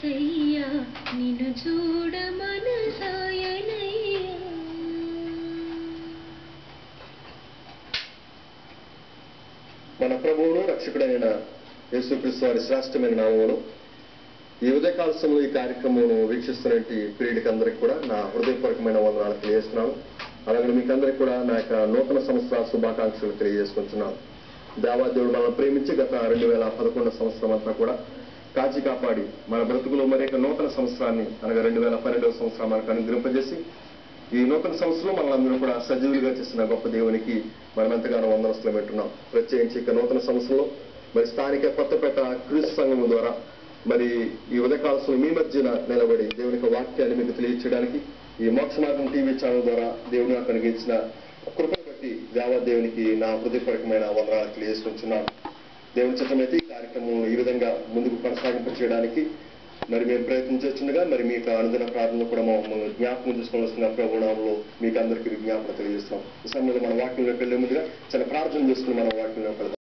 యేసయ్యా నిన్ను చూడ మనసాయనయ్యా. మన ప్రభువును రక్షకుడైన యేసుక్రీస్తు వారి శ్రేష్టమైన నామములో ఈ ఉదయకాల సమయంలో ఈ కార్యక్రమం వీక్షిస్తున్నటువంటి ప్రియుడికి అందరికీ కూడా నా హృదయపూర్వకమైన వందనాలు తెలియజేస్తున్నాను. అలాగే మీకు అందరికీ కూడా నా యొక్క నూతన సంవత్సర శుభాకాంక్షలు తెలియజేసుకుంటున్నాను. దేవాదేవుడు మనల్ని ప్రేమించి గత 2011 సంవత్సరం అంతా కూడా కాచి కాపాడి మన బ్రతుకులో మరి యొక్క నూతన సంవత్సరాన్ని అనగా 2012వ సంవత్సరం మనకు అనుగ్రహింపజేసి ఈ నూతన సంవత్సరంలో మనలందరూ కూడా సజీవులుగా చేసిన గొప్ప దేవునికి మనం ఎంతగానో వందనస్తులు పెట్టున్నాం. ప్రత్యేకించి ఇక నూతన సంవత్సరంలో మరి స్థానిక కొత్తపేట క్రీస్తు సంఘం ద్వారా మరి ఈ ఉదయకాలంలో మీ మధ్యన నిలబడి దేవుని యొక్క వాక్యాన్ని మీకు తెలియచేయడానికి ఈ మోక్ష మార్గం టీవీ ఛానల్ ద్వారా దేవుని నాకు అనుగ్రహించిన కృపను బట్టి దేవాదేవునికి నా హృదయపూర్వకమైన వందనాలు తెలియజేసుకుంటున్నాను. దేవుని చిత్తమైతే ఈ కార్యక్రమం ఈ విధంగా ముందుకు కొనసాగింప చేయడానికి మరి మేము ప్రయత్నించుండగా మరి మీకు అనుదిన ప్రార్థనలు కూడా మమ్మల్ని జ్ఞాపకం చేసుకోవాల్సిన ప్రభునామంలో మీకు అందరికీ విజ్ఞాపన తెలియజేస్తున్నాం. ఈ సమయంలో మన వాక్యంలోకి వెళ్లే ముందుగా చాలా ప్రార్థన చేసుకుని మన వాక్యంలోకి వెళ్దాం.